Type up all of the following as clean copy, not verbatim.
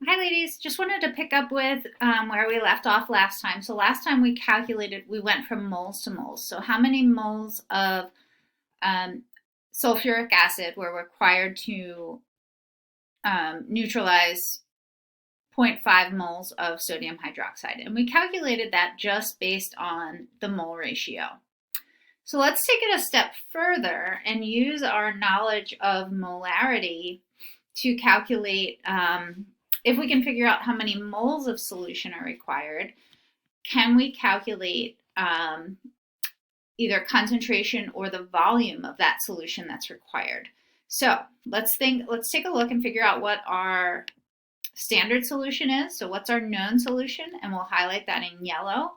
Hi, ladies. Just wanted to pick up with where we left off last time. So last time we went from moles to moles. So how many moles of um, sulfuric acid were required to neutralize zero point 0.5 moles of sodium hydroxide? And we calculated that just based on the mole ratio. So let's take it a step further and use our knowledge of molarity to calculate if we can figure out how many moles of solution are required. Can we calculate either concentration or the volume of that solution that's required? So let's take a look and figure out what our standard solution is. So what's our known solution? And we'll highlight that in yellow.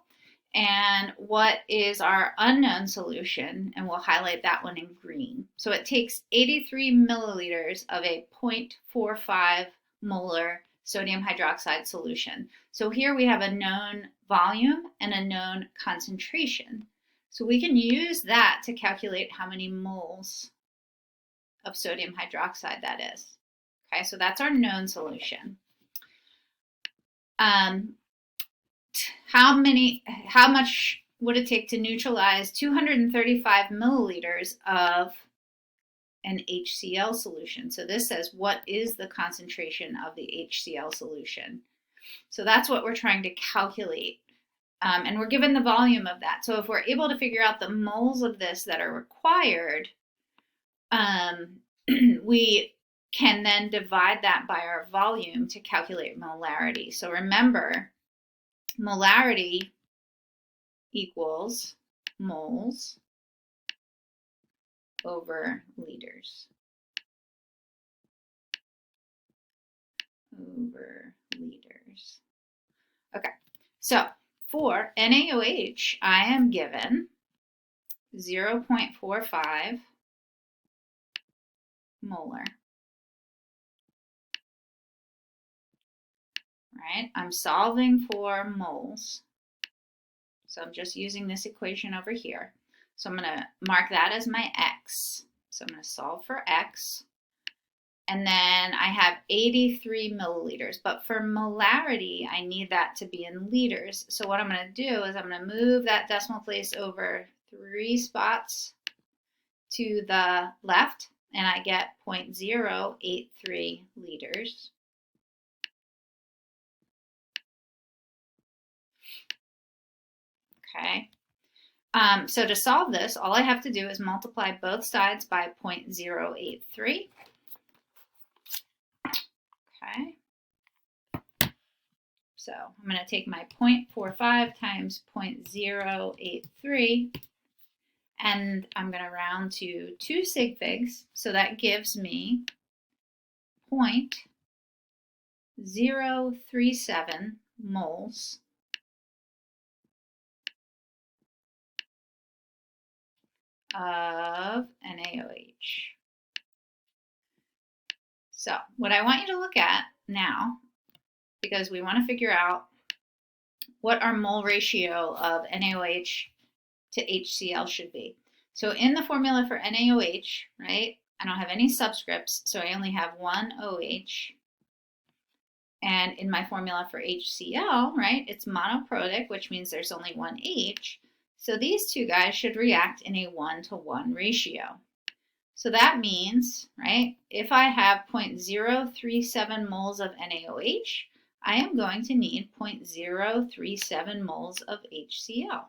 And what is our unknown solution? And we'll highlight that one in green. So it takes 83 milliliters of a 0.45 molar sodium hydroxide solution. So here we have a known volume and a known concentration. So we can use that to calculate how many moles of sodium hydroxide that is. Okay, so that's our known solution. How much would it take to neutralize 235 milliliters of an HCl solution? So this says, what is the concentration of the HCl solution? So that's what we're trying to calculate. And we're given the volume of that. So if we're able to figure out the moles of this that are required, we can then divide that by our volume to calculate molarity. So remember, molarity equals moles over liters. Okay, so for NaOH, I am given 0.45 molar. Right? I'm solving for moles. So I'm just using this equation over here. So I'm going to mark that as my x. So I'm going to solve for x. And then I have 83 milliliters. But for molarity, I need that to be in liters. So what I'm going to do is I'm going to move that decimal place over 3 spots to the left, and I get 0.083 liters. Okay. So to solve this, all I have to do is multiply both sides by 0.083. Okay. So I'm going to take my 0.45 times 0.083, and I'm going to round to 2 sig figs. So that gives me 0.037 moles of NaOH. So what I want you to look at now, because we want to figure out what our mole ratio of NaOH to HCl should be. So in the formula for NaOH, right, I don't have any subscripts, so I only have one OH. And in my formula for HCl, right, it's monoprotic, which means there's only one H. So these two guys should react in a 1-to-1 ratio. So that means, right, if I have 0.037 moles of NaOH, I am going to need 0.037 moles of HCl.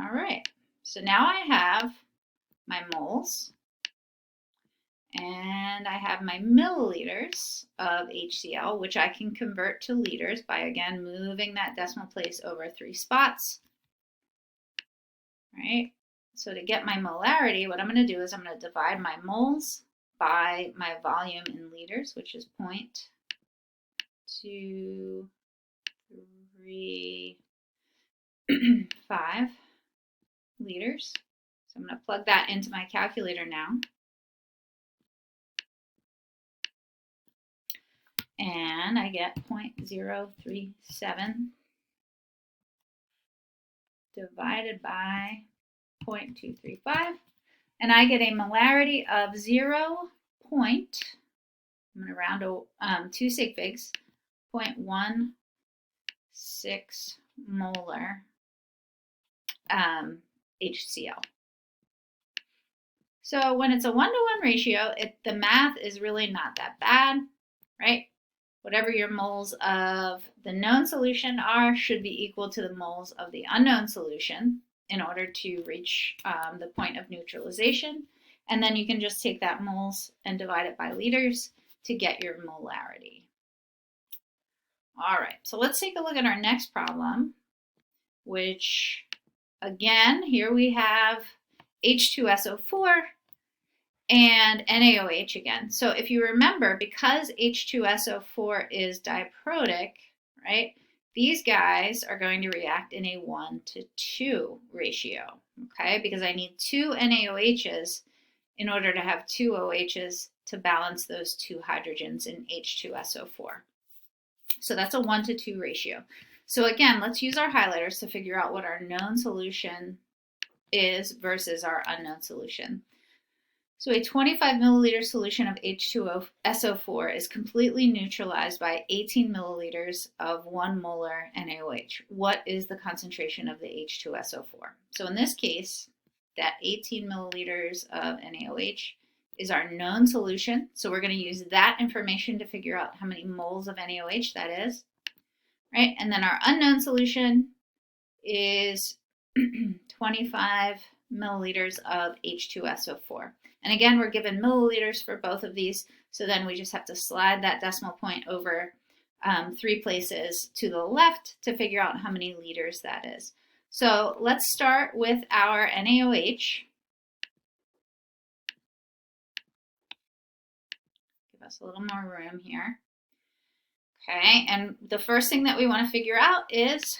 All right, so now I have my moles, and I have my milliliters of HCl, which I can convert to liters by, again, moving that decimal place over 3 spots. Right? So to get my molarity, what I'm going to do is I'm going to divide my moles by my volume in liters, which is 0.235 liters. So I'm going to plug that into my calculator now. And I get 0.037 divided by 0.235. And I get a molarity of 0. I'm going to round 2 sig figs, 0.16 molar HCl. So when it's a 1-to-1 ratio, the math is really not that bad, right? Whatever your moles of the known solution are should be equal to the moles of the unknown solution in order to reach the point of neutralization. And then you can just take that moles and divide it by liters to get your molarity. All right, so let's take a look at our next problem, which again, here we have H2SO4 and NaOH again. So if you remember, because H2SO4 is diprotic, right, these guys are going to react in a 1-to-2 ratio, okay, because I need 2 NaOHs in order to have 2 OHs to balance those 2 hydrogens in H2SO4. So that's a 1-to-2 ratio. So again, let's use our highlighters to figure out what our known solution is versus our unknown solution. So a 25 milliliter solution of H2SO4 is completely neutralized by 18 milliliters of 1 molar NaOH. What is the concentration of the H2SO4? So in this case, that 18 milliliters of NaOH is our known solution. So we're going to use that information to figure out how many moles of NaOH that is, right? And then our unknown solution is 25 milliliters of H2SO4. And again, we're given milliliters for both of these, so then we just have to slide that decimal point over 3 places to the left to figure out how many liters that is. So let's start with our NaOH. Give us a little more room here. Okay, and the first thing that we want to figure out is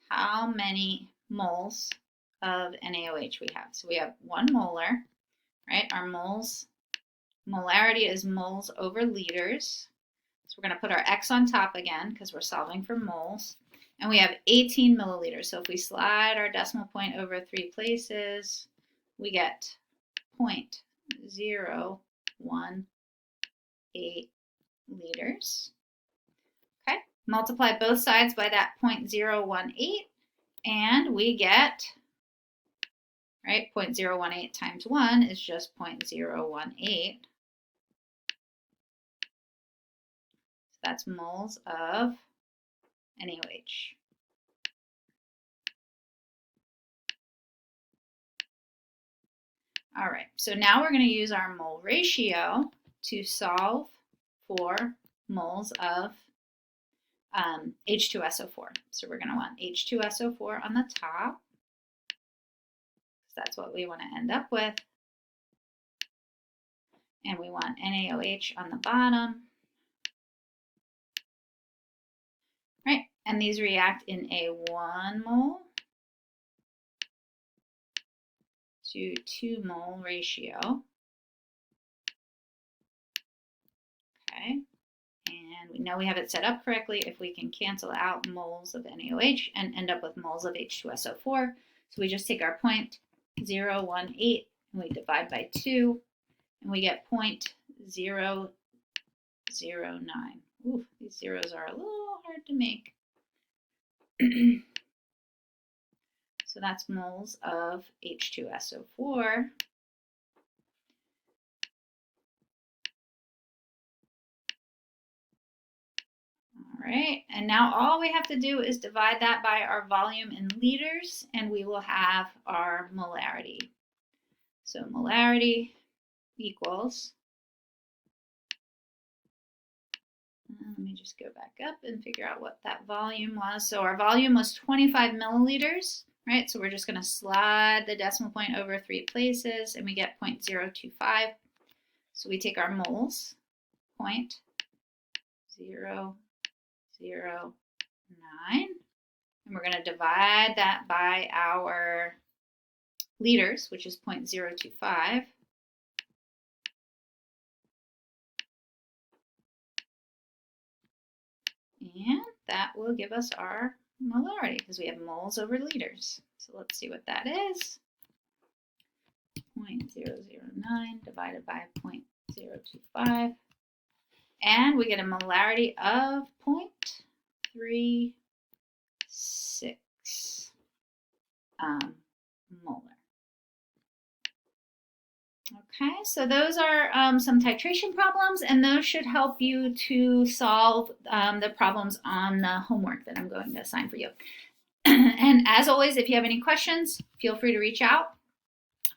how many moles of NaOH we have. So we have 1 molar, right? Our molarity is moles over liters. So we're going to put our X on top again because we're solving for moles. And we have 18 milliliters. So if we slide our decimal point over 3 places, we get 0.018 liters. Okay, multiply both sides by that 0.018 and we get, right, 0.018 times 1 is just 0.018. So that's moles of NaOH. All right, so now we're going to use our mole ratio to solve for moles of H2SO4. So we're going to want H2SO4 on the top, because that's what we want to end up with. And we want NaOH on the bottom. Right, and these react in a 1 mole to 2 mole ratio. Okay, and we know we have it set up correctly if we can cancel out moles of NaOH and end up with moles of H2SO4. So we just take our 0.018 and we divide by 2 and we get 0.009. Ooh, these zeros are a little hard to make. So that's moles of H2SO4. All right, and now all we have to do is divide that by our volume in liters, and we will have our molarity. So molarity equals, let me just go back up and figure out what that volume was. So our volume was 25 milliliters, right? So we're just going to slide the decimal point over 3 places, and we get 0.025. So we take our moles, 0.009, and we're going to divide that by our liters, which is 0.025. And that will give us our molarity because we have moles over liters. So let's see what that is. 0.009 divided by 0.025. And we get a molarity of 0.36 molar. Okay, so those are some titration problems, and those should help you to solve the problems on the homework that I'm going to assign for you. And as always, if you have any questions, feel free to reach out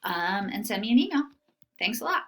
and send me an email. Thanks a lot.